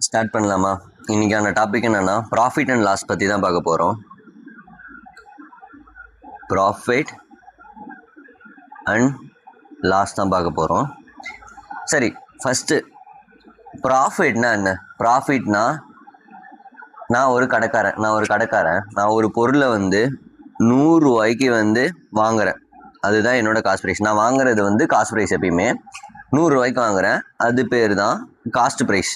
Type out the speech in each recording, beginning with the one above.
Start பண்ணலாமா? இன்னைக்கான topic என்னன்னா ப்ராஃபிட் அண்ட் லாஸ் பற்றி தான் பார்க்க போகிறோம். ப்ராஃபிட் அண்ட் லாஸ் தான் பார்க்க போகிறோம். சரி, ஃபஸ்ட்டு ப்ராஃபிட்னா என்ன? ப்ராஃபிட்னா நான் ஒரு கடைக்காரன் நான் ஒரு பொருளை 100 ரூபாய்க்கு வாங்குறேன். அதுதான் என்னோட காஸ்ட் ப்ரைஸ். நான் வாங்குறது காஸ்ட் ப்ரைஸ். எப்பயுமே 100 ரூபாய்க்கு வாங்குறேன். அது பேர் தான் காஸ்ட் ப்ரைஸ்.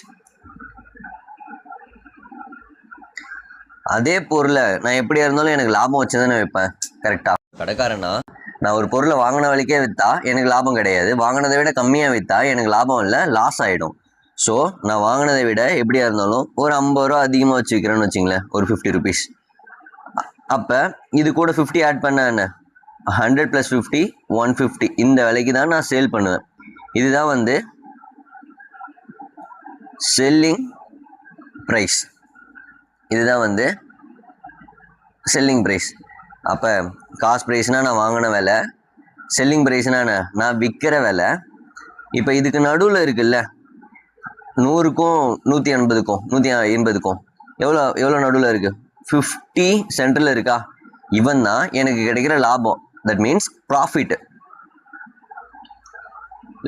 அதே பொருளை நான் எப்படியா இருந்தாலும் எனக்கு லாபம் வச்சு தானே வைப்பேன், கரெக்டாக? கடைக்காரனா நான் ஒரு பொருளை வாங்கின விலைக்கே விற்றா எனக்கு லாபம் கிடையாது. வாங்கினதை விட கம்மியாக விற்றா எனக்கு லாபம் இல்லை, லாஸ் ஆகிடும். ஸோ நான் வாங்கினதை விட எப்படியா இருந்தாலும் ஒரு 50 ரூபா அதிகமாக வச்சு விற்கிறேன்னு வச்சிங்களேன், ஒரு 50 ருபீஸ். அப்போ இது கூட 50 ஆட் பண்ண என்ன? 100 + 50 150. இந்த விலைக்கு தான் நான் சேல் பண்ணுவேன். இதுதான் செல்லிங் ப்ரைஸ். இதுதான் செல்லிங் ப்ரைஸ். அப்போ காஸ்ட் ப்ரைஸ்னால் நான் வாங்கின விலை, செல்லிங் ப்ரைஸ்னால் என்ன? நான் விற்கிற விலை. இப்போ இதுக்கு நடுவில் இருக்குல்ல, 100க்கும் 180க்கும் 180க்கும் எவ்வளோ நடுவில் இருக்குது? 50 சென்டரில் இருக்கா? இவன் தான் எனக்கு கிடைக்கிற லாபம். That means profit.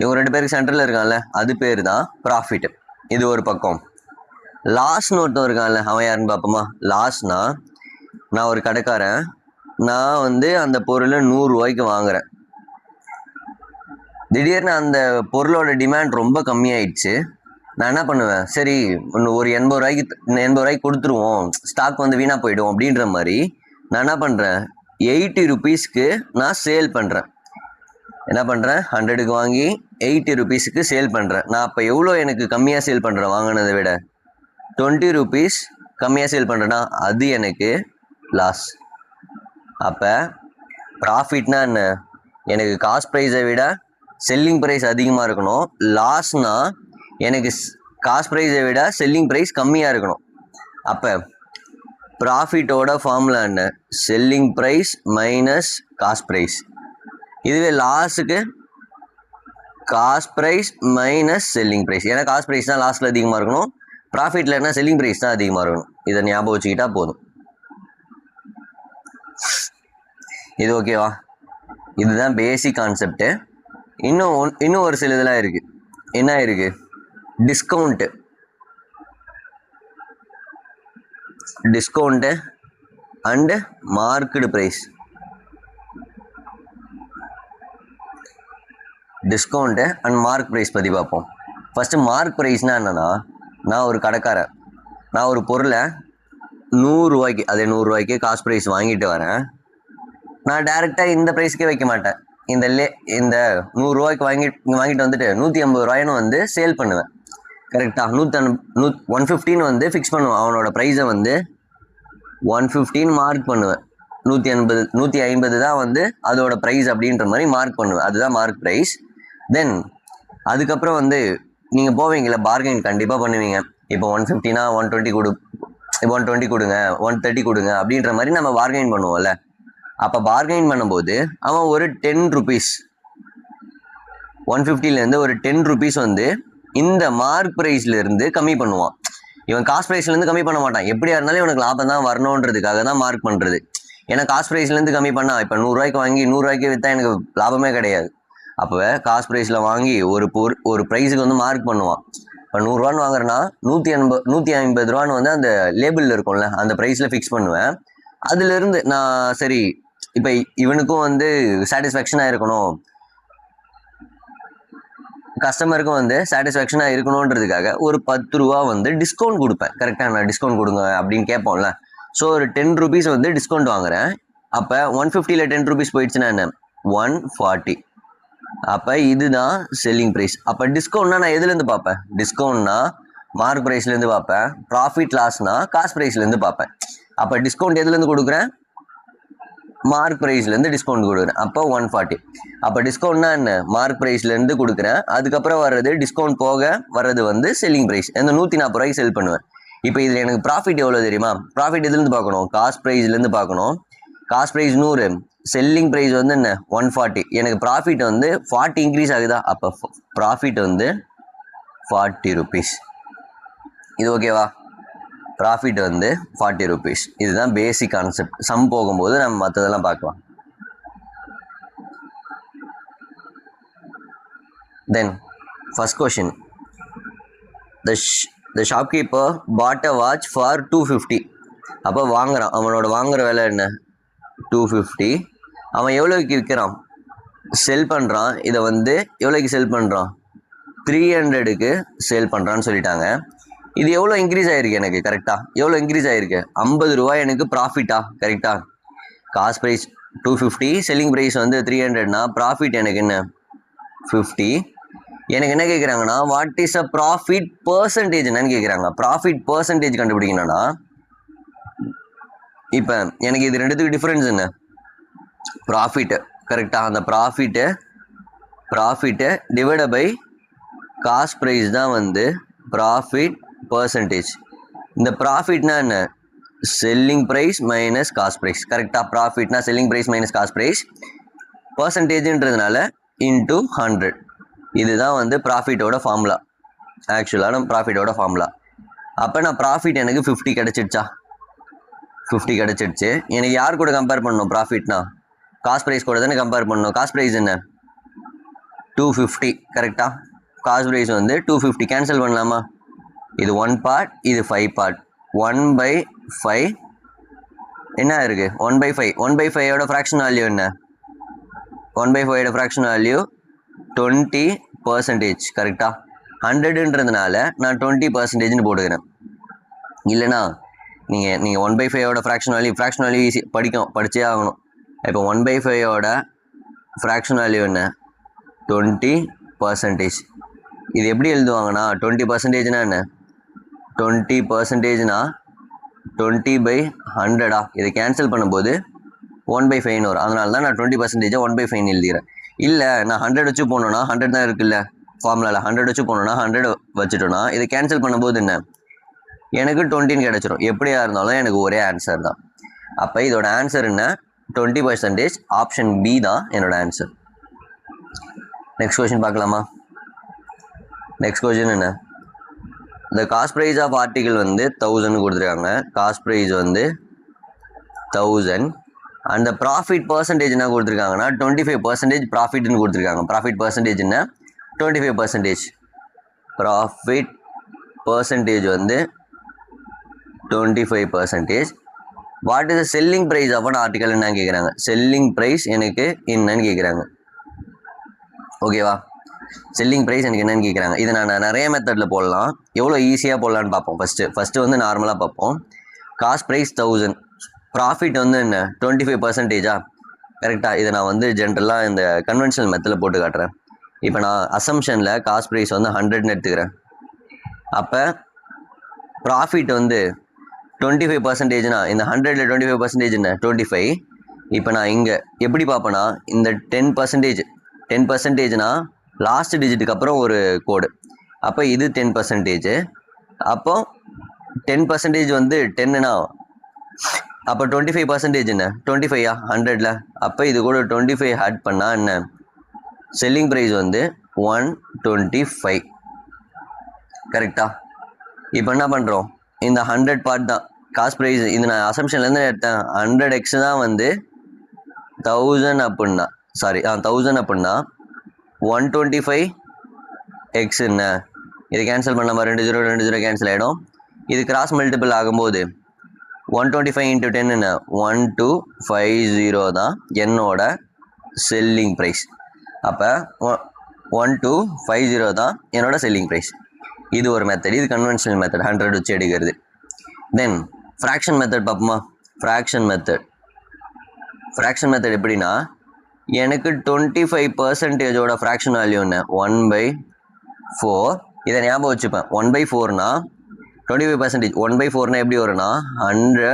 இவங்க 2 பேருக்கு சென்டரில் இருக்கான்ல, அது பேர் தான் ப்ராஃபிட். இது ஒரு பக்கம். லாஸ்ன்னு ஒருத்தன் இருக்கான்ல, அவன் யாருன்னு பார்ப்போமா? லாஸ்னா நான் ஒரு கடைக்காரன். நான் அந்த பொருளை 100 ரூபாய்க்கு வாங்குறேன். திடீர்னு அந்த பொருளோட டிமாண்ட் ரொம்ப கம்மியாயிடுச்சு. நான் என்ன பண்ணுவேன்? சரி, ஒரு 80 ரூபாய்க்கு கொடுத்துருவோம், ஸ்டாக் வீணாக போயிடும் அப்படின்ற மாதிரி நான் என்ன பண்ணுறேன்? 80 ருபீஸ்க்கு நான் சேல் பண்ணுறேன். என்ன பண்ணுறேன்? 100க்கு வாங்கி 80 ருபீஸுக்கு சேல் பண்ணுறேன். நான் அப்போ எவ்வளோ எனக்கு கம்மியாக சேல் பண்ணுறேன்? வாங்கினதை விட 20 ருபீஸ் கம்மியாக சேல் பண்ணுறேன்னா அது எனக்கு லாஸ். அப்போ ப்ராஃபிட்னா என்ன? எனக்கு காஸ்ட் ப்ரைஸை விட செல்லிங் ப்ரைஸ் அதிகமாக இருக்கணும். லாஸ்னா எனக்கு காஸ்ட் ப்ரைஸை விட செல்லிங் ப்ரைஸ் கம்மியாக இருக்கணும். அப்போ ப்ராஃபிட்டோட ஃபார்முலா என்ன? Selling price minus cost price. இதுவே லாஸுக்கு cost price minus selling price. ஏன்னா காஸ்ட் ப்ரைஸ் தான் லாஸ்ட்டில் அதிகமாக இருக்கணும், ப்ராஃபிட்டில் என்ன செல்லிங் ப்ரைஸ் தான் அதிகமாக இருக்கணும். இதை ஞாபகம் வச்சுக்கிட்டா போதும். இது ஓகேவா? இதுதான் பேசிக் கான்செப்டு. இன்னும் ஒரு சில இதெல்லாம் இருக்குது. என்ன இருக்குது? Discount and market price. Discount and mark price பற்றி பார்ப்போம். ஃபஸ்ட்டு மார்க் ப்ரைஸ்னால் என்னென்னா, நான் ஒரு கடைக்காரன். நான் ஒரு பொருளை 100 ரூபாய்க்கு, அதே 100 ரூபாய்க்கு காஸ்ட் ப்ரைஸ் வாங்கிட்டு வரேன். நான் டைரெக்டாக இந்த ப்ரைஸ்க்கே வைக்க மாட்டேன். இந்த 100 ரூபாய்க்கு வாங்கிட்டு 180 ரூபாய்னு சேல் பண்ணுவேன். கரெக்டாக 115 ஃபிக்ஸ் பண்ணுவேன். அவனோட ப்ரைஸை 115 மார்க் பண்ணுவேன். 150 தான் அதோட ப்ரைஸ் அப்படின்ற மாதிரி மார்க் பண்ணுவேன். அதுதான் மார்க் ப்ரைஸ். தென் அதுக்கப்புறம் நீங்கள் போவீங்களா, பார்கெயின் கண்டிப்பாக பண்ணுவீங்க. இப்போ 150னா 120 கொடுங்க, 130 கொடுங்க அப்படின்ற மாதிரி நம்ம பார்கெயின் பண்ணுவோம்ல. அப்போ பார்கெயின் பண்ணும்போது அவன் ஒரு 10 ருபீஸ், 150லேருந்து ஒரு 10 ருபீஸ் இந்த மார்க் ப்ரைஸ்லேருந்து கம்மி பண்ணுவான். இவன் காஸ்ட் ப்ரைஸ்லேருந்து கம்மி பண்ண மாட்டான். எப்படியா இருந்தாலும் இவனுக்கு லாபம் தான் வரணுன்றதுக்காக தான் மார்க் பண்ணுறது. ஏன்னா காஸ்ட் ப்ரைஸ்லேருந்து கம்மி பண்ணால், இப்போ 100 ரூபாய்க்கு வாங்கி 100 ரூபாய்க்கு விற்றா எனக்கு லாபமே கிடையாது. அப்போ காஸ்ட் ப்ரைஸில் வாங்கி ஒரு ப்ரைஸுக்கு மார்க் பண்ணுவான். இப்போ 100 ரூபான்னு வாங்குறேன்னா 150 ரூபான்னு அந்த லேபிளில் இருக்கும்ல, அந்த ப்ரைஸில் ஃபிக்ஸ் பண்ணுவேன். அதுலேருந்து நான் சரி, இப்போ இவனுக்கும் சாட்டிஸ்ஃபேக்ஷனாக இருக்கணும், கஸ்டமருக்கும் சாட்டிஸ்ஃபேக்ஷனாக இருக்கணுன்றதுக்காக ஒரு 10 ரூபா டிஸ்கவுண்ட் கொடுப்பேன். கரெக்டாக நான் டிஸ்கவுண்ட் கொடுங்க அப்படின்னு கேட்போம்ல. ஸோ ஒரு 10 ருபீஸ் டிஸ்கவுண்ட் வாங்குறேன். அப்போ 150ல் 10 ருபீஸ் போயிடுச்சுன்னா என்ன? 140. அப்போ இதுதான் செல்லிங் ப்ரைஸ். அப்போ டிஸ்கவுண்ட்னா நான் எதுலேருந்து பார்ப்பேன்? டிஸ்கவுண்ட்னா மார்க் ப்ரைஸ்லேருந்து பார்ப்பேன். ப்ராஃபிட் லாஸ்னா காஸ்ட் ப்ரைஸ்லேருந்து பார்ப்பேன். அப்போ டிஸ்கவுண்ட் எதுலேருந்து கொடுக்குறேன்? மார்க் ப்ரைஸ்லேருந்து டிஸ்கவுண்ட் கொடுக்குறேன். அப்போ 140. அப்போ டிஸ்கவுண்ட்னா என்ன? மார்க் ப்ரைஸ்லேருந்து கொடுக்குறேன். அதுக்கப்புறம் வர்றது டிஸ்கவுண்ட் போக வர்றது செல்லிங் ப்ரைஸ். 140 ரூபாய்க்கு செல் பண்ணுவேன். இப்போ இதில் எனக்கு ப்ராஃபிட் எவ்வளோ தெரியுமா? ப்ராஃபிட் எதுலேருந்து பார்க்கணும்? காஸ்ட் ப்ரைஸ்லேருந்து பார்க்கணும். காஸ்ட் ப்ரைஸ் 100, செல்லிங் ப்ரைஸ் என்ன? 140. எனக்கு ப்ராஃபிட் 40 இன்க்ரீஸ் ஆகுதா? அப்போ ப்ராஃபிட் 40 ருபீஸ். இது ஓகேவா? ப்ராஃபிட் வந்து 40 rupees. இதுதான் பேசிக் கான்செப்ட். சம் போகும்போது நம்ம மற்றதெல்லாம் பார்க்கலாம். தென் first question, the shopkeeper bought a watch for 250. அப்போ வாங்குறான், அவனோட வாங்குற விலை என்ன? 250. அவன் எவ்வளோக்கு விற்கிறான்? செல் பண்ணுறான். இதை வந்து எவ்வளோக்கு செல் பண்ணுறான்? 300க்கு சேல் பண்ணுறான்னு சொல்லிட்டாங்க. இது எவ்வளோ இன்க்ரீஸ் ஆகிருக்கு எனக்கு? கரெக்டாக எவ்வளோ இன்க்ரீஸ் ஆகிருக்கு? 50 ரூபா எனக்கு ப்ராஃபிட்டா? கரெக்டாக. காஸ்ட் ப்ரைஸ் 250, செல்லிங் ப்ரைஸ் வந்து 300னா ப்ராஃபிட் எனக்கு என்ன? 50. எனக்கு என்ன கேட்குறாங்கன்னா, what is a profit percentage என்னன்னு கேட்குறாங்க. ப்ராஃபிட் பர்சன்டேஜ் கண்டுபிடிக்கணும்னா இப்போ எனக்கு இது ரெண்டுத்துக்கு டிஃப்ரென்ஸ் என்ன? ப்ராஃபிட்டு. கரெக்டாக. அந்த profit divide by cost price தான் வந்து ப்ராஃபிட் பர்சன்டேஜ். இந்த ப்ராஃபிட்னா என்ன? Selling price minus cost price. கரெக்டாக. ப்ராஃபிட்னா selling price minus cost price, பர்சன்டேஜ்ன்றதுனால இன்டூ 100. இதுதான் வந்து ப்ராஃபிட்டோட ஃபார்முலா. ஆக்சுவலான ப்ராஃபிட்டோட ஃபார்முலா. அப்போ நான் ப்ராஃபிட் எனக்கு 50 கிடச்சிடுச்சா? 50 கிடச்சிடுச்சு. எனக்கு யார் கூட கம்பேர் பண்ணணும்? ப்ராஃபிட்னா காஸ்ட் ப்ரைஸ் கூட தானே கம்பேர் பண்ணணும். காஸ்ட் ப்ரைஸ் என்ன? 250. கரெக்டாக. காஸ்ட் ப்ரைஸ் வந்து 250. கேன்சல் பண்ணலாமா? இது 1 பார்ட், இது 5 பார்ட். 1/5 என்ன இருக்குது? 1/5. 1/5ஓட ஃப்ராக்ஷன் வேல்யூ என்ன? 1/5ஓட ஃப்ராக்ஷன் வேல்யூ 20%. கரெக்டாக. 100ன்றதுனால நான் 20%ன்னு போட்டுக்கிறேன். இல்லைனா நீங்கள் 1/5ஓட ஃப்ராக்ஷன் வேல்யூ ஈஸி படிச்சே ஆகணும். இப்போ 1/5ஓட ஃப்ராக்ஷன் வேல்யூ என்ன? 20%. இது எப்படி எழுதுவாங்கன்னா, 20%னா என்ன? 20%னா 20/100. இதை கேன்சல் பண்ணும்போது 1/5 வரும். அதனால தான் நான் 20% 1/5 எழுதிக்கிறேன். இல்லை நான் 100 வச்சு போனோன்னா 100 தான் இருக்குல்ல ஃபார்முலாவில். 100 வச்சு போனோன்னா 100 வச்சுட்டோன்னா இதை கேன்சல் பண்ணும்போது என்ன? எனக்கு 20 கிடச்சிரும். எப்படியா இருந்தாலும் எனக்கு ஒரே ஆன்சர் தான். அப்போ இதோட ஆன்சர் என்ன? 20%. ஆப்ஷன் பி தான் என்னோட ஆன்சர். நெக்ஸ்ட் கொஸ்டின் பார்க்கலாமா? நெக்ஸ்ட் கொஸ்டின் என்ன? இந்த காஸ்ட் ப்ரைஸ் ஆஃப் ஆர்டிகிள் வந்து 1000 கொடுத்துருக்காங்க. காஸ்ட் ப்ரைஸ் வந்து 1000. அந்த ப்ராஃபிட் பர்சன்டேஜ் என்ன கொடுத்துருக்காங்கன்னா 25% ப்ராஃபிட்னு கொடுத்துருக்காங்க. ப்ராஃபிட் பர்சன்டேஜ் என்ன? 25%. ப்ராஃபிட் பர்சன்டேஜ் வந்து 25%. What is the selling price of an article என்ன கேட்குறாங்க. செல்லிங் ப்ரைஸ் எனக்கு என்னன்னு கேட்குறாங்க. ஓகேவா? செல்லிங் ப்ரைஸ் எனக்கு என்னன்னு கேட்குறாங்க. இதை நான் நிறைய மெத்தடில் போடலாம். எவ்வளோ ஈஸியாக போடலான்னு பார்ப்போம். ஃபஸ்ட்டு வந்து நார்மலாக பார்ப்போம். காஸ்ட் ப்ரைஸ் 1000, ப்ராஃபிட் வந்து என்ன? 25%. கரெக்டாக. இதை நான் வந்து ஜென்ரலாக இந்த கன்வென்ஷனல் மெத்தடில் போட்டு காட்டுறேன். இப்போ நான் அசம்ஷனில் காஸ்ட் ப்ரைஸ் வந்து 100ன்னு எடுத்துக்கிறேன். அப்போ ப்ராஃபிட் வந்து 25%னா இந்த 100ல் 25% என்ன? 25. இப்போ நான் இங்கே எப்படி பார்ப்பேன்னா, இந்த 10%னா லாஸ்ட் டிஜிட்டுக்கு அப்புறம் ஒரு கோடு. அப்போ இது 10%. அப்போ 10% வந்து 10னா அப்போ 25% என்ன? 25 100ல். அப்போ இது கூட 25 ஆட் பண்ணால் என்ன? செல்லிங் ப்ரைஸ் வந்து 125. கரெக்டா? இப்போ என்ன பண்ணுறோம்? இந்த 100 பார்ட் தான் காஸ்ட் ப்ரைஸ். இது நான் அசம்ஷன்லேருந்து எடுத்தேன். 100x தான் வந்து 1000 அப்படின்னா 1000 அப்படின்னா 125x என்ன? இது கேன்சல் பண்ணாமல் 2 0 கேன்சல் ஆகிடும். இது கிராஸ் மல்டிபிள் ஆகும்போது 125 × 10 என்ன? 1250 தான் என்னோட செல்லிங் ப்ரைஸ். அப்போ 1250 தான் என்னோட செல்லிங் ப்ரைஸ். இது ஒரு மெத்தட். இது கன்வென்ஷனல் மெத்தட், 100 வச்சு எடுக்கிறது. தென் ஃப்ராக்ஷன் மெத்தட் பார்ப்போமா? ஃப்ராக்ஷன் மெத்தட் எப்படின்னா, எனக்கு 25%ஓட ஃப்ராக்ஷன் வேல்யூ என்ன? 1/4. இதை ஞாபகம் வச்சுப்பேன். 1/4னா 25%. 1/4னா எப்படி வரும்னா 100.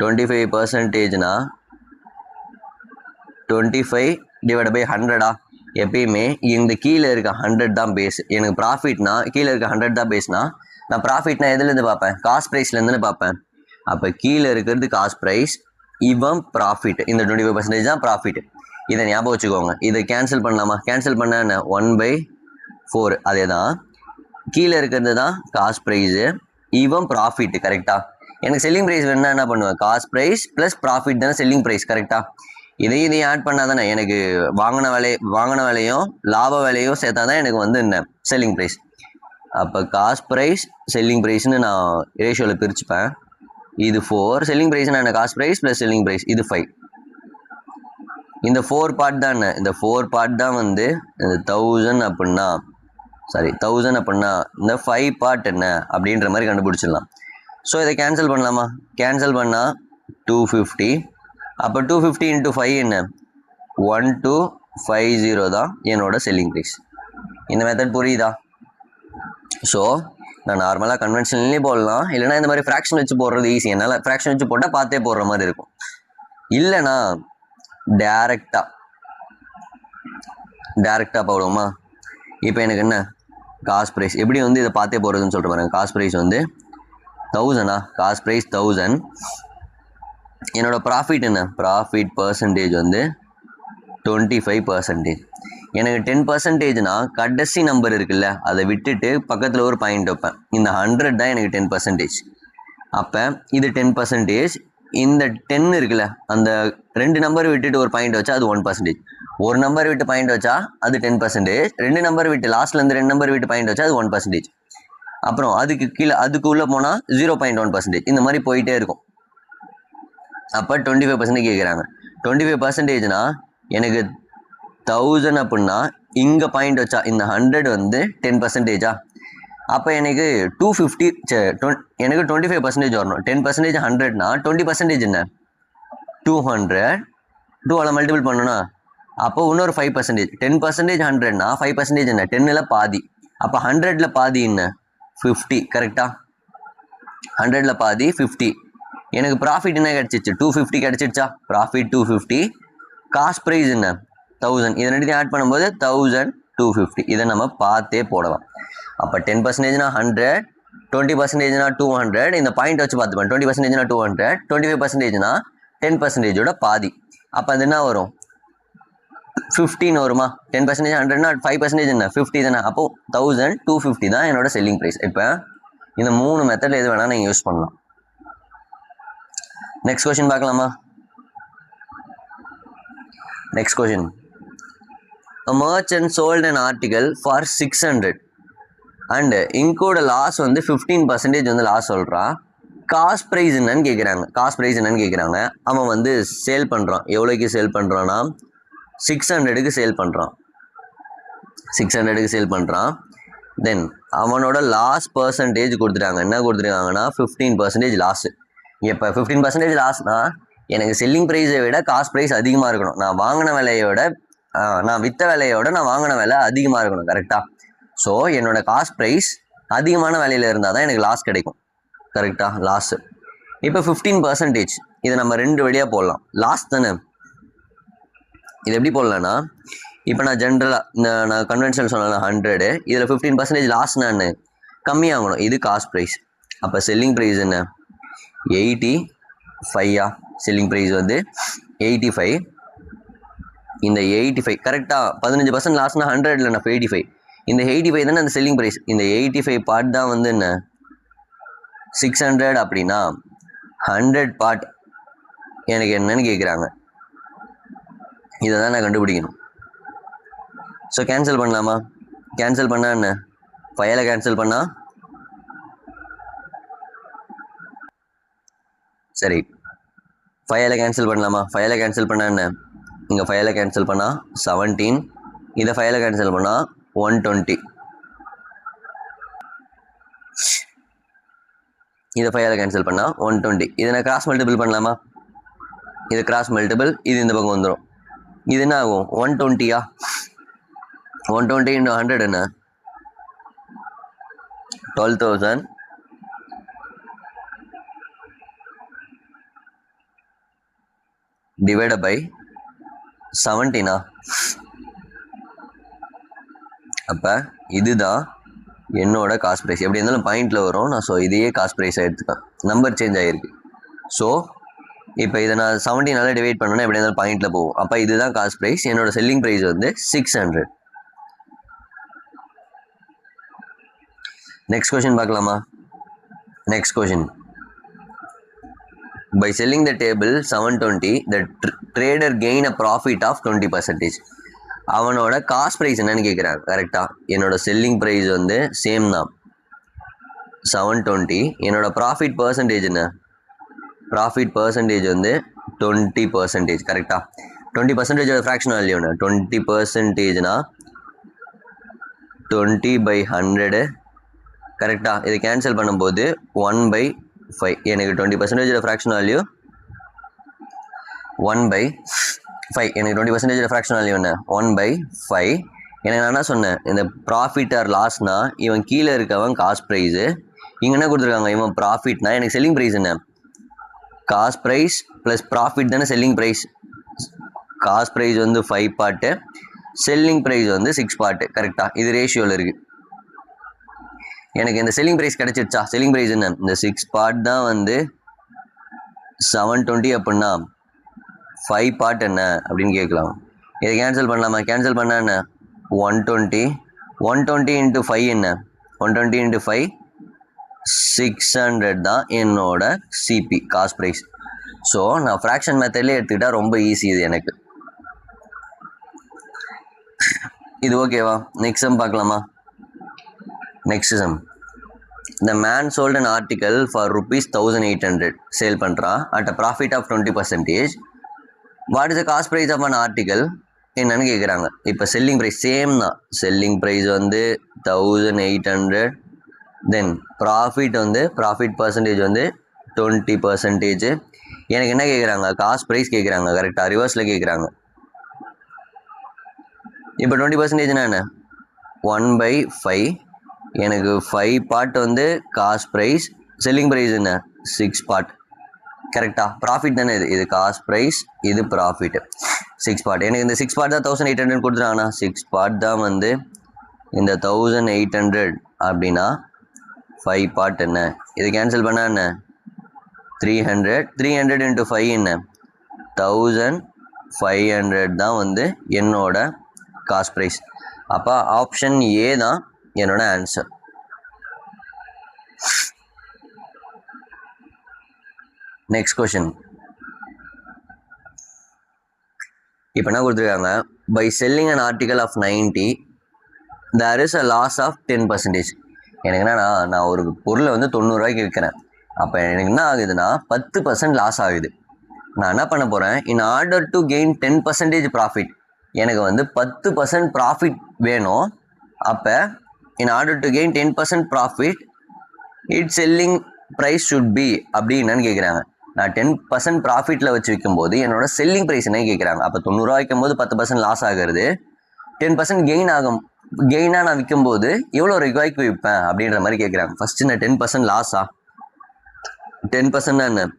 25%னா 25 / 100. எப்பயுமே இந்த கீழே இருக்க 100 தான் பேஸ். எனக்கு ப்ராஃபிட்னா கீழே இருக்க 100 தான் பேஸ்னா, நான் ப்ராஃபிட்னா எதுலேருந்து பார்ப்பேன்? காஸ்ட் ப்ரைஸ்லேருந்து பார்ப்பேன். அப்போ கீழே இருக்கிறது காஸ்ட் ப்ரைஸ், இவன் ப்ராஃபிட். இந்த 25% தான் ப்ராஃபிட். இதை ஞாபகம் வச்சுக்கோங்க. இதை கேன்சல் பண்ணலாமா? கேன்சல் பண்ண என்ன? 1/4. அதே தான். கீழே இருக்கிறது தான் காஸ்ட் ப்ரைஸு, இவன் ப்ராஃபிட். கரெக்டா? எனக்கு செல்லிங் ப்ரைஸ் வேணும்னா என்ன பண்ணுவேன்? காஸ்ட் ப்ரைஸ் ப்ளஸ் ப்ராஃபிட் தானே செல்லிங் ப்ரைஸ். கரெக்டா? இதையும் ஆட் பண்ணால் தானே எனக்கு வாங்கின விலையும் லாப விலையும் சேர்த்தா தான் எனக்கு வந்து என்ன செல்லிங் ப்ரைஸ். அப்போ காஸ்ட் ப்ரைஸ் செல்லிங் ப்ரைஸ்னு நான் ரேஷியோவில் பிரிச்சுப்பேன். இது 4, செல்லிங் ப்ரைஸ்னா என்ன? Cost price plus selling price, இது 5. இந்த 4 பார்ட் தான் என்ன? இந்த 4 பார்ட் தான் வந்து இந்த 1000 அப்படின்னா இந்த 5 பார்ட் என்ன அப்படின்ற மாதிரி கண்டுபிடிச்சிடலாம். ஸோ இதை கேன்சல் பண்ணலாமா? கேன்சல் பண்ணால் 250. அப்போ 250 × 5 என்ன? 1250 தான் என்னோட செல்லிங் ப்ரைஸ். இந்த மெத்தட் புரியுதா? ஸோ நான் நார்மலாக கன்வென்ஷனல்லே போடலாம், இல்லைனா இந்த மாதிரி ஃப்ராக்ஷன் வச்சு போடுறது ஈஸி. என்னால் ஃப்ராக்ஷன் வச்சு போட்டால் பார்த்தே போடுற மாதிரி இருக்கும். இல்லைனா டேரெக்டாக போடுவோமா? இப்போ எனக்கு என்ன காஸ்ட் ப்ரைஸ் எப்படி வந்து இதை பார்த்தே போகிறதுன்னு சொல்லிட்டு பாருங்க. காஸ்ட் ப்ரைஸ் வந்து 1000. Cost price 1000. என்னோட ப்ராஃபிட் என்ன? ப்ராஃபிட் பர்சன்டேஜ் வந்து 25%. எனக்கு 10%னா கடைசி நம்பர் இருக்குல்ல, அதை விட்டுட்டு பக்கத்தில் ஒரு பாயிண்ட் வைப்பேன். இந்த 100 தான் எனக்கு 10%. அப்போ இது 10%. இந்த 10 இருக்குல்ல, அந்த 2 நம்பர் விட்டுட்டு ஒரு பாயிண்ட் வச்சா அது 1%. ஒரு நம்பர் விட்டு பாயிண்ட் வச்சா அது 10%. 2 நம்பர் விட்டு லாஸ்ட்லேருந்து 2 நம்பர் விட்டு பாயிண்ட் வச்சா அது 1%. அப்புறம் அதுக்கு கீழே அதுக்கு உள்ளே போனால் 0.1%. இந்த மாதிரி போயிட்டே இருக்கும். அப்போ 25% கேட்குறாங்க. 25%னா எனக்கு 1000 அப்படின்னா இங்கே பாயிண்ட் வச்சா இந்த 100 வந்து 10%. அப்போ எனக்கு 250 எனக்கு 25% வரணும். 10% 100னா 20% என்ன? 200. 2ஆல் மல்டிபிள் பண்ணணும்னா அப்போ இன்னொரு 5%. 10% 100னா 5% என்ன? 10ல் பாதி. அப்போ 100ல் பாதி என்ன? 50. கரெக்டா? 100ல் பாதி 50. எனக்கு ப்ராஃபிட் என்ன கிடச்சிச்சு? 250 கிடச்சிடுச்சா? ப்ராஃபிட் 250. காஸ்ட் ப்ரைஸ் என்ன? 1000. இதை ரெண்டுத்தையும் ஆட் பண்ணும்போது 1250. இதை நம்ம பார்த்தே போடலாம். அப்போ 10%னா 100, 20%னா 200. இந்த பாயிண்ட் வச்சு பார்த்துப்பேன். 20%னா 200, 25%னா 10%ஓட பாதி. அப்போ அது என்ன வரும்? 15 வருமா? 10% 100னா 5% என்ன? 50 தானே. அப்போ 1250 தான் என்னோட செல்லிங் ப்ரைஸ். இப்போ இந்த 3 மெத்தட் எது வேணால் நீங்கள் யூஸ் பண்ணலாம். நெக்ஸ்ட் கொஸ்டின் பார்க்கலாமா? Next question. A merchant sold an article for 600 and include a loss வந்து 15% வந்து லாஸ் சொல்கிறான். காஸ்ட் ப்ரைஸ் என்னன்னு கேட்குறாங்க. அவன் வந்து சேல் பண்ணுறான். எவ்வளோக்கு சேல் பண்ணுறான்னா 600க்கு சேல் பண்ணுறான். தென் அவனோட லாஸ் பர்சன்டேஜ் கொடுத்துட்டாங்க. என்ன கொடுத்துருக்காங்கன்னா 15% லாஸு. இப்போ 15% லாஸ்னா எனக்கு செல்லிங் ப்ரைஸை விட காஸ்ட் ப்ரைஸ் அதிகமாக இருக்கணும். நான் விற்ற விலையோட நான் வாங்கின விலை அதிகமாக இருக்கணும். கரெக்டாக? ஸோ என்னோட காஸ்ட் ப்ரைஸ் அதிகமான விலையில் இருந்தால் தான் எனக்கு லாஸ் கிடைக்கும். கரெக்டாக? லாஸு. இப்போ 15% இதை நம்ம 2 வழியாக போடலாம். லாஸ் தானே. இது எப்படி போடலான்னா, இப்போ நான் ஜென்ரலாக நான் கன்வென்ஷனல் சொன்னேன் 100, இதில் 15% லாஸ் நான் கம்மியாகணும். இது காஸ்ட் ப்ரைஸ். அப்போ செல்லிங் ப்ரைஸ் என்ன? 85. செல்லிங் ப்ரைஸ் வந்து 85. இந்த 85 கரெக்டாக 15% லாஸ்னா 100 நான் 85. இந்த 85 தானே அந்த செல்லிங் ப்ரைஸ். இந்த 85 பார்ட் தான் வந்து என்ன 600 அப்படின்னா 100 பார்ட் எனக்கு என்னன்னு கேட்குறாங்க. இதை தான் நான் கண்டுபிடிக்கணும். ஸோ கேன்சல் பண்ணலாமா? கேன்சல் பண்ணால் என்ன? 5ல் கேன்சல் பண்ணால் சரி 5ல் கேன்சல் பண்ணலாமா? 5ல் கேன்சல் பண்ணால் என்ன? இங்கே 5ல் கேன்சல் பண்ணால் 17. இதை 5ல் கேன்சல் பண்ணால் 120. இதை 5ல் கேன்சல் பண்ணால் 120. இதை நான் கிராஸ் மல்டிபிள் பண்ணலாமா? இது கிராஸ் மல்டிபிள், இது இந்த பக்கம் வந்துடும். இது என்ன ஆகும்? 120. 120 × 100 என்ன? 12,000 divided by 17. அப்போ இதுதான் என்னோட காஸ்ட் ப்ரைஸ். எப்படி இருந்தாலும் பாயிண்டில் வரும். நான் ஸோ இதையே காஸ்ட் ப்ரைஸாக எடுத்துப்பேன். நம்பர் சேஞ்ச் ஆகிருக்கு. ஸோ இப்போ இதை நான் 17ஆல் டிவைட் பண்ணோன்னா எப்படி இருந்தாலும் பாயிண்டில் போகும். அப்போ இதுதான் காஸ்ட் ப்ரைஸ். என்னோட செல்லிங் ப்ரைஸ் வந்து 600. நெக்ஸ்ட் கொஷின் பார்க்கலாமா? Next question, by selling the table 720 the trader gain a profit of 20%. அவனோட காஸ்ட் ப்ரைஸ் என்னன்னு கேட்குறாங்க. கரெக்டாக என்னோட செல்லிங் ப்ரைஸ் வந்து சேம் தான் 720. என்னோட ப்ராஃபிட் பர்சன்டேஜ் என்ன? ப்ராஃபிட் பர்சன்டேஜ் வந்து 20%. கரெக்டாக 20% ஃப்ராக்ஷன் வேல்யூ என்ன? 20%னா 20/100. கரெக்டாக இது கேன்சல் பண்ணும்போது 1/5. எனக்கு 20% ஃப்ராக்ஷன் வேல்யூ 1/5. எனக்கு 20% ஃப்ராக்ஷன் வேல்யூ என்ன? 1/5. எனக்கு நான் என்ன சொன்னேன், இந்த ப்ராஃபிட் ஆர் லாஸ்னா இவன் கீழே இருக்கவன் காஸ்ட் ப்ரைஸு, இங்கே என்ன கொடுத்துருக்காங்க, இவன் ப்ராஃபிட்னா எனக்கு செல்லிங் ப்ரைஸ் என்ன? காஸ்ட் ப்ரைஸ் ப்ளஸ் ப்ராஃபிட் தானே செல்லிங் ப்ரைஸ். காஸ்ட் ப்ரைஸ் வந்து 5 பார்ட்டு, செல்லிங் ப்ரைஸ் வந்து 6 பார்ட்டு. கரெக்டாக இது ரேஷியோவில் இருக்குது. எனக்கு இந்த செல்லிங் ப்ரைஸ் கிடச்சிருச்சா? செல்லிங் ப்ரைஸ் என்ன? இந்த 6 பார்ட் தான் வந்து 720 அப்படின்னா 5 பார்ட் என்ன அப்படின்னு கேட்கலாம். இதை கேன்சல் பண்ணலாமா? கேன்சல் பண்ணால் என்ன? 120 இன்ட்டு 5 என்ன? 120 இன்ட்டு 5 600 தான் என்னோட சிபி காஸ்ட் ப்ரைஸ். ஸோ நான் ஃப்ராக்ஷன் மெத்தட்லேயே எடுத்துக்கிட்டால் ரொம்ப ஈஸி இது எனக்கு. இது ஓகேவா? நெக்ஸ்ட் சம் பார்க்கலாமா? Next sum, the man sold an article for rupees 1800, sale பண்ணுறான் at a profit of 20%. what is the cost price of an article என்னன்னு கேட்குறாங்க. இப்போ செல்லிங் ப்ரைஸ் சேம் தான், செல்லிங் ப்ரைஸ் வந்து 1800, தென் ப்ராஃபிட் வந்து ப்ராஃபிட் பர்சன்டேஜ் வந்து 20%. எனக்கு என்ன கேட்குறாங்க? காஸ்ட் ப்ரைஸ் கேட்குறாங்க. கரெக்டாக ரிவர்ஸில் கேட்குறாங்க. இப்போ 20%னா என்ன? 1/5. எனக்கு 5 பார்ட் வந்து காஸ்ட் ப்ரைஸ், செல்லிங் ப்ரைஸ் என்ன? 6 பார்ட். கரெக்டாக ப்ராஃபிட் தானே இது காஸ்ட் ப்ரைஸ், இது ப்ராஃபிட் 6 பார்ட். எனக்கு இந்த 6 பார்ட் தான் 1800 கொடுத்துட்டாங்கன்னா 6 பார்ட் தான் வந்து இந்த 1800 அப்படின்னா 5 பார்ட் என்ன? இது கேன்சல் பண்ணால் என்ன? 300 இன்ட்டு 5 என்ன? 1500 தான் வந்து என்னோட காஸ்ட் ப்ரைஸ். அப்போ ஆப்ஷன் ஏ தான் என்னோட ஆன்சர். நெக்ஸ்ட் கொஷின், இப்போ என்ன கொடுத்துருக்காங்க, by selling an article of 90 there is a loss of 10%. எனக்கு என்னன்னா, நான் ஒரு பொருளை வந்து 90 ரூபாய்க்கு விற்கிறேன். அப்போ எனக்கு என்ன ஆகுதுன்னா 10% லாஸ் ஆகுது. நான் என்ன பண்ண போகிறேன், in order to gain 10% profit, எனக்கு வந்து 10% ப்ராஃபிட் வேணும். அப்போ in order to gain 10% profit its selling price should be அப்படி என்னன்னு கேட்குறாங்க. நான் 10% ப்ராஃபிட்டில் வச்சு விற்கும்போது என்னோட செல்லிங் ப்ரைஸ் என்ன கேட்குறாங்க. அப்போ 90 ரூபா விற்கும்போது 10% லாஸ் ஆகிறது, 10% கெயினாக நான் விற்கும்போது எவ்வளோ ரூபாய்க்கு விற்பேன் அப்படின்ற மாதிரி கேட்குறாங்க. ஃபஸ்ட்டு நான் 10% லாஸா? 10% என்ன?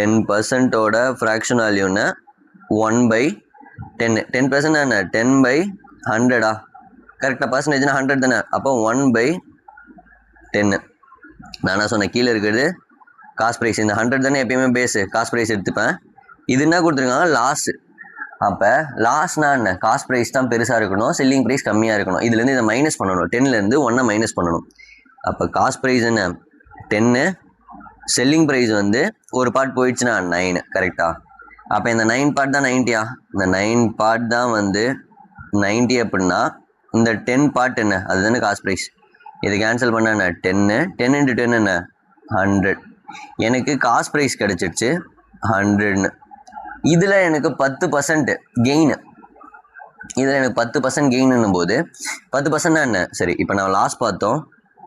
10%ஓட ஃப்ராக்ஷன் வேல்யூன்னு 1/10. 10% என்ன? 10/100. கரெக்டாக பர்சன்டேஜ்னா 100 தானே. அப்போ 1/10. நான் என்ன சொன்னேன், கீழே இருக்கிறது காஸ்ட் ப்ரைஸ், இந்த 100 தானே எப்பயுமே பேஸு, காஸ்ட் ப்ரைஸ் எடுத்துப்பேன். இது என்ன கொடுத்துருக்காங்க? லாஸு. அப்போ லாஸ்னா என்ன? காஸ்ட் ப்ரைஸ் தான் பெருசாக இருக்கணும், செல்லிங் ப்ரைஸ் கம்மியாக இருக்கணும். இதுலேருந்து இதை மைனஸ் பண்ணணும், 10லேருந்து 1 மைனஸ் பண்ணணும். அப்போ காஸ்ட் ப்ரைஸ் என்ன? 10, செல்லிங் ப்ரைஸ் வந்து ஒரு பார்ட் போயிடுச்சுன்னா 9. கரெக்டாக? அப்போ இந்த 9 பார்ட் தான் 90. இந்த 9 பார்ட் தான் வந்து 90 அப்படின்னா இந்த 10 பார்ட் என்ன? அதுதானே காஸ்ட் ப்ரைஸ். இது கேன்சல் பண்ண என்ன? 10 இன்ட்டு 10 என்ன? 100. எனக்கு காஸ்ட் ப்ரைஸ் கிடச்சிடுச்சு 100. இதில் எனக்கு 10% கெயின். இதில் எனக்கு 10% கெயின்னும் போது 10% என்ன? சரி, இப்போ நான் லாஸ் பார்த்தோம்.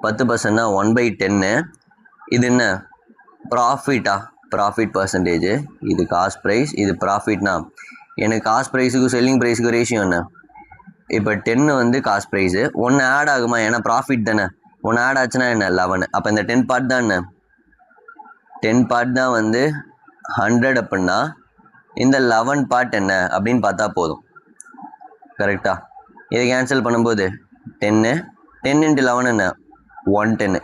10%னா 1/10. இது என்ன? ப்ராஃபிட்டா? Profit percentage. இது காஸ்ட் ப்ரைஸ், இது ப்ராஃபிட்னா எனக்கு காஸ்ட் ப்ரைஸுக்கும் செல்லிங் ப்ரைஸுக்கும் ரேஷியோ என்ன? இப்போ 10 வந்து காஸ்ட் ப்ரைஸு, 1 ஆட் ஆகுமா? ஏன்னா ப்ராஃபிட் தானே. 1 ஆட் ஆச்சுன்னா என்ன? 11. அப்போ இந்த 10 பார்ட் தான் என்ன? 10 பார்ட் தான் வந்து 100 அப்படின்னா இந்த 11 பார்ட் என்ன அப்படின்னு பார்த்தா போதும். கரெக்டாக? இதை கேன்சல் பண்ணும்போது 10 இன்ட்டு 11 என்ன? 110.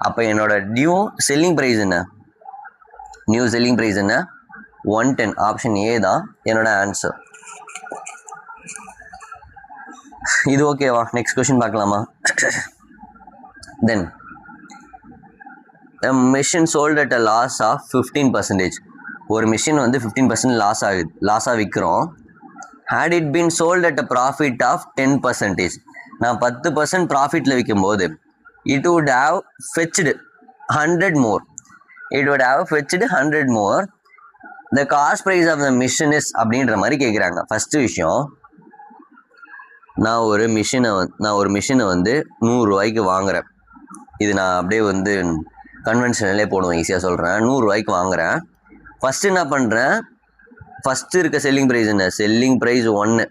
அப்போ என்னோட நியூ செல்லிங் ப்ரைஸ் என்ன? நியூ செல்லிங் ப்ரைஸ் என்ன? 110. ஆப்ஷன் ஏ தான் என்னோட ஆன்சர். இது ஓகேவா? நெக்ஸ்ட் கொஸ்டின் பார்க்கலாமா? தென் a machine sold at a loss of 15%. ஒரு மிஷின் வந்து 15% லாஸாக விற்கிறோம். had it been sold at a profit of 10%, நான் 10% ப்ராஃபிட்டில் விற்கும்போது it would have fetched 100 more. It would have fetched 100 more. The cost price of the machine is அப்படின்ற மாதிரி கேட்குறாங்க. First விஷயம், நான் ஒரு மிஷினை வந்து 100 ரூபாய்க்கு வாங்குறேன். இது நான் அப்படியே வந்து கன்வென்ஷனலே போடுவேன், ஈஸியாக சொல்கிறேன். 100 ரூபாய்க்கு வாங்குறேன். ஃபஸ்ட்டு என்ன பண்ணுறேன், ஃபஸ்ட்டு இருக்க செல்லிங் ப்ரைஸ் என்ன, செல்லிங் ப்ரைஸ் 1,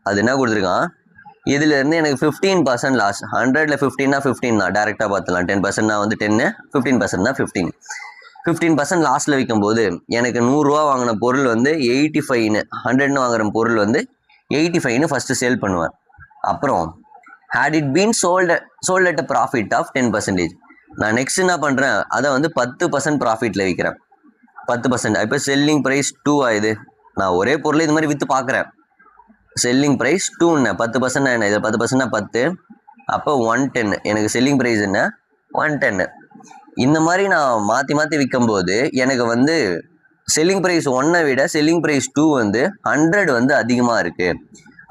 அது என்ன கொடுத்துருக்கான், இதுலேருந்து எனக்கு 15% லாஸ். 100ல் 15னா 15 தான், டேரெக்டாக பார்த்துலாம். 10%னா வந்து 10, 15%னா 15. 15% லாஸ்ட்டில் விற்கும்போது எனக்கு 100 ரூபா வாங்கின பொருள் வந்து 85ன்னு, 100ன்னு வாங்குற பொருள் வந்து 85ன்னு ஃபஸ்ட்டு சேல் பண்ணுவேன். அப்புறம் had it been sold at a profit of 10%, நான் நெக்ஸ்ட் என்ன பண்ணுறேன், அதை வந்து 10% ப்ராஃபிட்டில் விற்கிறேன். 10%. இப்போ செல்லிங் ப்ரைஸ் 2 ஆகுது. நான் ஒரே பொருளை இது மாதிரி விற்று பார்க்குறேன். செல்லிங் ப்ரைஸ் 2ன்னு 10% என்ன, இது 10%னா 10, அப்போ 110. எனக்கு செல்லிங் ப்ரைஸ் என்ன, 110. இந்த மாதிரி நான் மாற்றி விற்கும்போது எனக்கு வந்து செல்லிங் ப்ரைஸ் 1 விட செல்லிங் ப்ரைஸ் 2 வந்து 100 வந்து அதிகமாக இருக்குது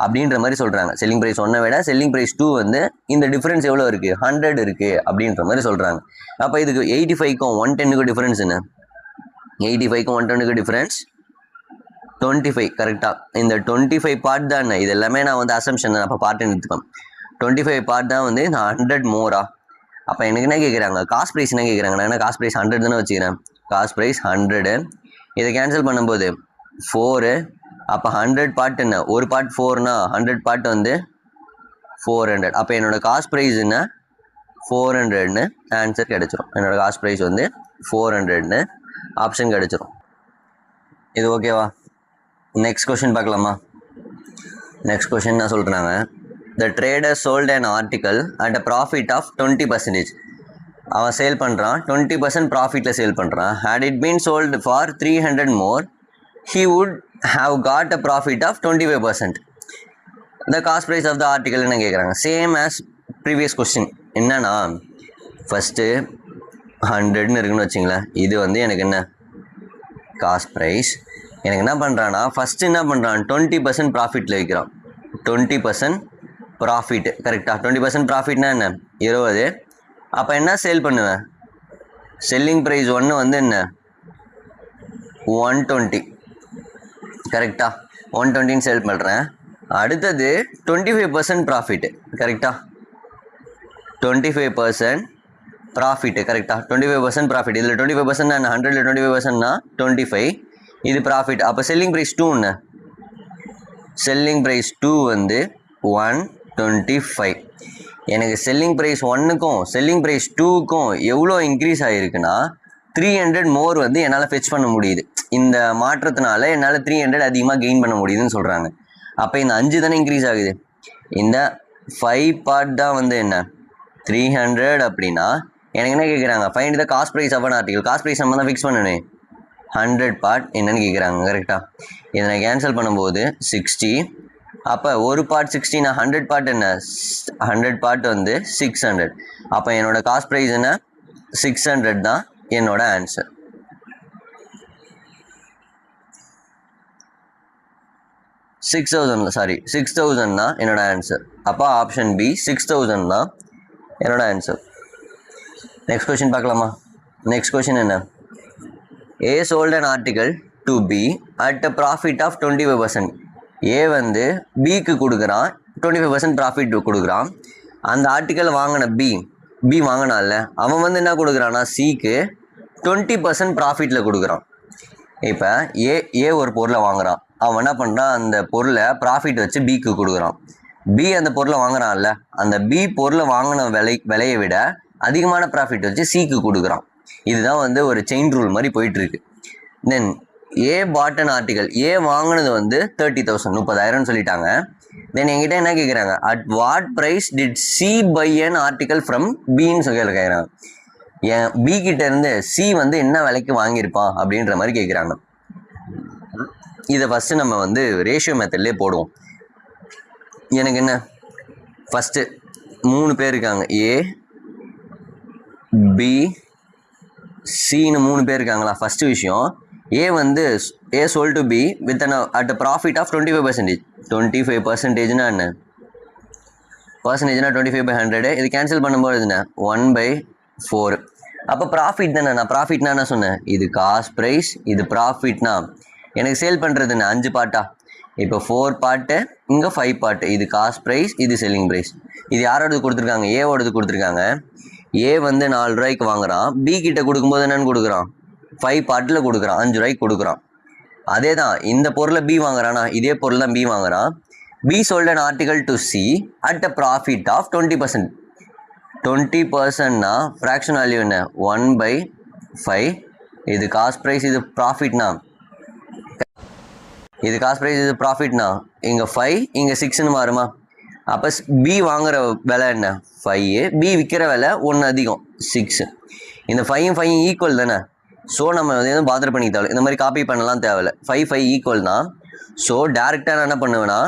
அப்படின்ற மாதிரி சொல்கிறாங்க. செல்லிங் ப்ரைஸ் 1 விட செல்லிங் ப்ரைஸ் 2 வந்து இந்த டிஃப்ரென்ஸ் எவ்வளோ இருக்குது, 100 இருக்குது அப்படின்ற மாதிரி சொல்கிறாங்க. அப்போ இதுக்கு 85க்கும் 110க்கும் டிஃப்ரென்ஸ் என்ன, 85க்கும் 110க்கு டிஃப்ரென்ஸ் 25. கரெக்டாக இந்த 25 பார்ட் தான் என்ன, இது எல்லாமே நான் வந்து அசம்ஷன் தான். அப்போ பார்ட்டுன்னு எடுத்துக்கோம். 25 பார்ட் தான் வந்து நான் 100 மோரா. அப்போ எனக்கு என்ன கேட்குறாங்க, காஸ்ட் ப்ரைஸ் என்ன கேட்குறாங்க. நான் என்ன காஸ்ட் ப்ரைஸ் 100 தானே வச்சுக்கிறேன். காஸ்ட் ப்ரைஸ் 100, இதை கேன்சல் பண்ணும்போது 4. அப்போ 100 பார்ட் என்ன, ஒரு பார்ட் 4னா 100 பார்ட் வந்து 400. அப்போ என்னோடய காஸ்ட் ப்ரைஸ் என்ன, 400ன்னு ஆன்சர் கிடச்சிரும். என்னோடய காஸ்ட் ப்ரைஸ் வந்து 400ன்னு ஆப்ஷன் கிடச்சிரும். இது ஓகேவா? நெக்ஸ்ட் கொஷின் பார்க்கலாமா? நெக்ஸ்ட் கொஷின் நான் சொல்கிறாங்க, the trader sold an article at a profit of 20%. அவன் சேல் பண்ணுறான், 20% ப்ராஃபிட்டில் சேல் பண்ணுறான். had it been sold for 300 more, he would have got a profit of 25%. the cost price of the article என்ன கேட்குறாங்க, same as previous question. என்னன்னா first 100ன்னு இருக்குன்னு வச்சிங்களேன், இது வந்து எனக்கு என்ன காஸ்ட் ப்ரைஸ். எனக்கு என்ன பண்ணுறான்னா ஃபஸ்ட்டு என்ன பண்ணுறான், 20% ப்ராஃபிட்டில் வைக்கிறான். 20% ப்ராஃபிட்டு. கரெக்டாக 20% ப்ராஃபிட்னா என்ன, 20. அப்போ என்ன சேல் பண்ணுவேன், செல்லிங் ப்ரைஸ் 1 வந்து என்ன 120. கரெக்டாக 120ன்னு சேல் பண்ணுறேன். அடுத்தது 25% ப்ராஃபிட்டு. கரெக்டாக 25% ப்ராஃபிட்டு. கரெக்டாக 25% ப்ராஃபிட். இதில் 25% என்ன, 100ல் 25%னா 25, இது ப்ராஃபிட். அப்போ செல்லிங் ப்ரைஸ் 2ன்னு, செல்லிங் ப்ரைஸ் 2 வந்து 125. எனக்கு செல்லிங் ப்ரைஸ் 1க்கும் செல்லிங் ப்ரைஸ் 2க்கும் எவ்வளோ இன்க்ரீஸ் ஆகிருக்குன்னா 300 மோர் வந்து என்னால் ஃபெச் பண்ண முடியுது. இந்த மாற்றத்தினால என்னால் 300 அதிகமாக கெயின் பண்ண முடியுதுன்னு சொல்கிறாங்க. அப்போ இந்த 5 தானே இன்க்ரீஸ் ஆகுது. இந்த 5 பார்ட் தான் வந்து என்ன 300. அப்படின்னா எனக்கு என்ன கேட்குறாங்க, find the cost price of an article. Cost price நம்ம தான் ஃபிக்ஸ் பண்ணணும். 100 பார்ட் என்னன்னு கேட்குறாங்க. கரெக்டாக இதை நான் கேன்சல் பண்ணும்போது 60. அப்போ ஒரு பார்ட் 60னா 100 பார்ட் என்ன, 100 பார்ட் வந்து 600. அப்போ என்னோடய காஸ்ட் ப்ரைஸ் என்ன 600 தான் என்னோட ஆன்சர். $6,000 தான் என்னோட ஆன்சர். அப்போ ஆப்ஷன் பி 6000 தான் என்னோட ஆன்சர். நெக்ஸ்ட் கொஸ்டின் பார்க்கலாமா? நெக்ஸ்ட் கொஸ்டின் என்ன, A sold an article to B at a profit of 25%. A வந்து பிக்கு கொடுக்குறான், 25% ப்ராஃபிட் கொடுக்குறான். அந்த ஆர்டிக்கல் வாங்கின பி வாங்கினால அவன் வந்து என்ன கொடுக்குறான்னா சிக்கு 20% ப்ராஃபிட்டில் கொடுக்குறான். இப்போ ஏ ஒரு பொருளை வாங்குறான், அவன் என்ன பண்ணுறான், அந்த பொருளை ப்ராஃபிட் வச்சு பிக்கு கொடுக்குறான். பி அந்த பொருளை வாங்குறான்ல, அந்த பி பொருளை வாங்கின விலையை விட அதிகமான ப்ராஃபிட் வச்சு சிக்கு கொடுக்குறான். இதுதான் வந்து ஒரு செயின் ரூல் மாதிரி போயிட்டுருக்கு. தென் ஏ பாட் அன் ஆர்டிக்கல், ஏ வாங்கினது வந்து 30,000 30,000 சொல்லிட்டாங்க. தென் என்கிட்ட என்ன கேட்குறாங்க, at what price did she buy an article from பின்னு சொல்லி கேட்குறாங்க. என் பி கிட்ட இருந்து சி வந்து என்ன விலைக்கு வாங்கியிருப்பான் அப்படின்ற மாதிரி கேட்குறாங்க. இதை ஃபஸ்ட்டு நம்ம வந்து ரேஷியோ மெத்தட்லேயே போடுவோம். எனக்கு என்ன, ஃபஸ்ட்டு 3 பேர் இருக்காங்க, ஏ பி சின்னு 3 பேர் இருக்காங்களா. ஃபர்ஸ்ட் விஷயம் ஏ வந்து ஏ sold to B with an at a profit of 25%. 25%னா என்ன, பர்சன்டேஜ்னா 25/100. இது கேன்சல் பண்ணும்போது என்ன 1/4. அப்போ ப்ராஃபிட் தானே. நான் ப்ராஃபிட்னா என்ன சொன்னேன், இது காஸ்ட் ப்ரைஸ், இது ப்ராஃபிட்னா எனக்கு சேல் பண்ணுறது என்ன 5 பார்ட்டா. இப்போ 4 பார்ட்டு, இங்கே 5 பார்ட்டு. இது காஸ்ட் ப்ரைஸ், இது செல்லிங் ப்ரைஸ். இது யாரோடது கொடுத்துருக்காங்க, ஏவோடது கொடுத்துருக்காங்க. ஏ வந்து 4 ரூபாய்க்கு வாங்குறான். பி கிட்ட கொடுக்கும்போது என்னன்னு கொடுக்குறான், 5 பார்ட்டில் கொடுக்குறான், 5 ரூபாய்க்கு கொடுக்குறான். அதே தான் இந்த பொருளை பி வாங்குறானா, இதே பொருள் தான் பி வாங்குறான். B sold an article to C at a profit of 20%. 20%னா ஃப்ராக்ஷன் வேல்யூ என்ன 1/5. இது காஸ்ட் ப்ரைஸ், இது ப்ராஃபிட்னா, இது காஸ்ட் ப்ரைஸ், இது ப்ராஃபிட்னா இங்கே 5, இங்கே 6ன்னு மாறுமா. அப்போ பி வாங்குற விலை என்ன 5, பி விற்கிற விலை 1 அதிகம் 6. இந்த 5 ஈக்குவல் தானே. ஸோ நம்ம எதுவும் பாதர் பண்ணிக்க தேவை, இந்த மாதிரி காப்பி பண்ணலாம் தேவையில்லை. 5 ஈக்குவல் தான். ஸோ டேரெக்டாக நான் என்ன பண்ணுவேன்னா,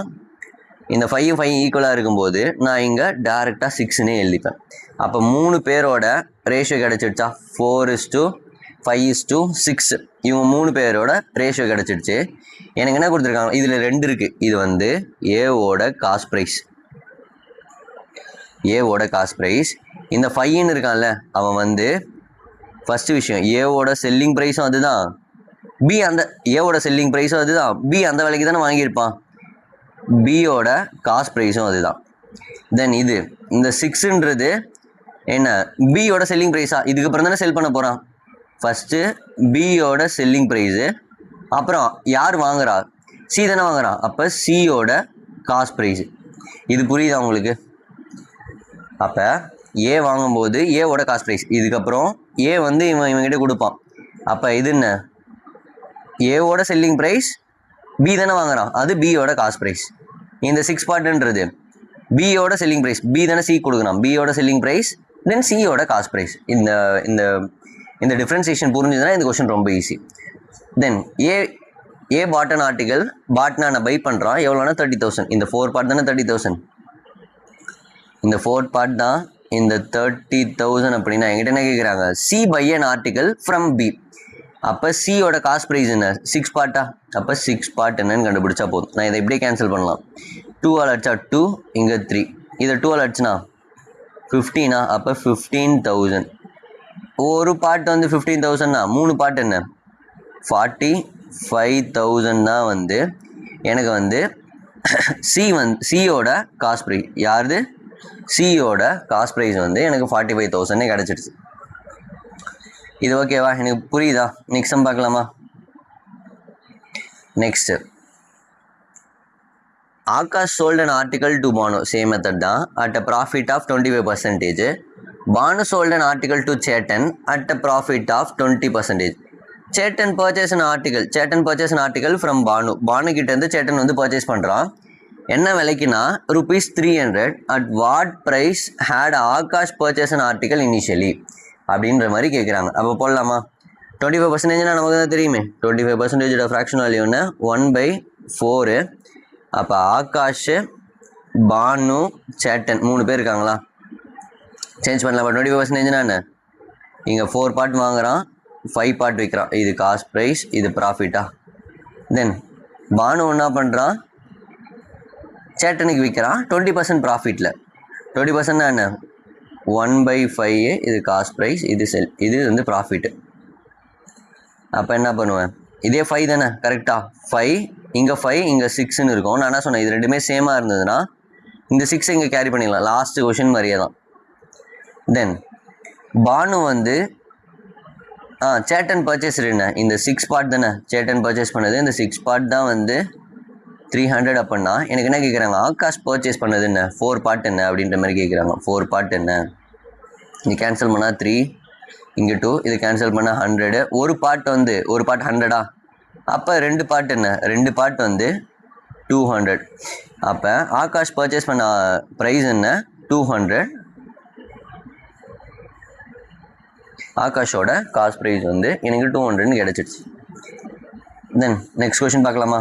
இந்த 5 ஈக்குவலாக இருக்கும்போது நான் இங்கே டேரெக்டாக 6ன்னு எழுதிப்பேன். அப்போ 3 பேரோட ரேஷியோ கிடச்சிடுச்சா, 4:5:6. இவங்க 3 பேரோட ரேஷியோ கிடச்சிடுச்சு. எனக்கு என்ன கொடுத்துருக்காங்க, இதில் 2 இருக்குது. இது வந்து ஏவோட காஸ்ட் ப்ரைஸ், ஏவோட காஸ்ட் ப்ரைஸ். இந்த 5ன்னு இருக்கான்ல, அவன் வந்து ஃபஸ்ட்டு விஷயம் ஏவோட செல்லிங் ப்ரைஸும் அதுதான், பி அந்த ஏவோட செல்லிங் ப்ரைஸும் அதுதான், பி அந்த விலைக்கு தானே வாங்கியிருப்பான், பியோட காஸ்ட் ப்ரைஸும் அதுதான். தென் இது இந்த 6ன்றது என்ன, பியோட செல்லிங் ப்ரைஸா, இதுக்கப்புறம் தானே செல் பண்ண போகிறான். ஃபஸ்ட்டு பியோட செல்லிங் ப்ரைஸு, அப்புறம் யார் வாங்குறா, சி தானே வாங்குறான். அப்போ சியோட காஸ்ட் ப்ரைஸு. இது புரியுதா உங்களுக்கு. அப்போ ஏ வாங்கும்போது ஏவோட காஸ்ட் ப்ரைஸ், இதுக்கப்புறம் ஏ வந்து இவங்கிட்ட கொடுப்பான். அப்போ இது என்ன, ஏவோட செல்லிங் ப்ரைஸ், பி தானே வாங்குறான், அது பியோட காஸ்ட் ப்ரைஸ். இந்த 6 பார்ட்டுன்றது பியோட செல்லிங் ப்ரைஸ், பி தானே சி கொடுக்குறான், பியோட செல்லிங் ப்ரைஸ், தென் சியோட காஸ்ட் ப்ரைஸ். இந்த இந்த இந்த டிஃப்ரென்சியேஷன் புரிஞ்சுதுன்னா இந்த கொஸ்டின் ரொம்ப ஈஸி. தென் ஏ பாட்டன் ஆர்டிகல், பாட்னா நான் பை பண்ணுறான், எவ்வளோனா 30,000. இந்த 4 பார்ட் தானே 30,000, இந்த 4 பார்ட் தான் இந்த 30,000. அப்படின்னா என்கிட்ட என்ன கேட்குறாங்க, C buy an article from B. அப்போ சியோட காஸ்ட் ப்ரைஸ் என்ன 6 பார்ட்டா. அப்போ 6 பார்ட் என்னன்னு கண்டுபிடிச்சா போதும். நான் இதை எப்படியே கேன்சல் பண்ணலாம். 2 ஆல் அடிச்சா 2, இங்கே 3. இதை 2 ஆல் அடிச்சுனா 15. அப்போ 15,000. ஒரு பார்ட் வந்து 15,000னா 3 பார்ட் என்ன 45,000 தான் வந்து எனக்கு வந்து சியோட காஸ்ட் ப்ரைஸ். யாருது, சியோட காஸ்ட் ப்ரைஸ் வந்து எனக்கு 45,000 கிடச்சிடுச்சு. இது ஓகேவா, எனக்கு புரியுதா. நெக்ஸ்ட் சம் பார்க்கலாமா. Next Akash sold an article to Banu, same method தான், at a profit of 25%. Banu sold an article to Chetan at a profit of 20%. Chetan purchased an article, Chetan purchased an article from Banu. Banu கிட்ட இருந்து Chetan வந்து purchase பண்ணுறான். என்ன விலைக்குன்னா ₹300. at what price had Akash purchased an article initially அப்படின்ற மாதிரி கேட்குறாங்க. அப்போ போடலாமா. 25%னா நமக்கு தான் தெரியுமே, 25% ஃப்ராக்ஷன் வேல்யூன்னு 1/4. அப்போ ஆகாஷ், பானு, சேட்டன் 3 பேர் இருக்காங்களா, சேஞ்ச் பண்ணலாம். அப்போ 25%னா என்ன, இங்கே 4 பார்ட் வாங்குறான், 5 பார்ட் விற்கிறான். இது காஸ்ட் ப்ரைஸ், இது ப்ராஃபிட்டா. தென் பானு என்ன பண்ணுறான், சேட்டனுக்கு விற்கிறான் 20% ப்ராஃபிட்டில். 20%னா என்ன 1/5. இது காஸ்ட் ப்ரைஸ், இது இது வந்து ப்ராஃபிட்டு. அப்போ என்ன பண்ணுவேன், இதே 5 தானே கரெக்டாக, 5 இங்கே 5 இங்கே 6ன்னு இருக்கும். நான் என்ன சொன்னேன், இது ரெண்டுமே சேமாக இருந்ததுன்னா இந்த 6 இங்கே கேரி பண்ணிடலாம், லாஸ்ட் கொஷின் மாதிரியே தான். தென் பானு வந்து சேட்டன் பர்ச்சேஸ் என்ன, இந்த 6 பார்ட் தானே சேட்டன் பர்ச்சேஸ் பண்ணது, இந்த 6 பார்ட் தான் வந்து 300. அப்படின்னா எனக்கு என்ன கேட்குறாங்க, ஆகாஷ் பர்ச்சேஸ் பண்ணது என்ன 4 பார்ட் என்ன அப்படின்ற மாதிரி கேட்குறாங்க. 4 பார்ட் என்ன, இது கேன்சல் பண்ணால் 3, இங்கே 2, இது கேன்சல் பண்ணால் 100. ஒரு பார்ட் வந்து ஒரு பார்ட் 100. அப்போ 2 பார்ட் என்ன, 2 பார்ட் வந்து 200. அப்போ ஆகாஷ் பர்ச்சேஸ் பண்ண ப்ரைஸ் என்ன 200. ஆகாஷோட காஸ்ட் ப்ரைஸ் வந்து எனக்கு 200ன்னு கிடச்சிடுச்சு. தென் நெக்ஸ்ட் கொஸ்டின் பார்க்கலாமா.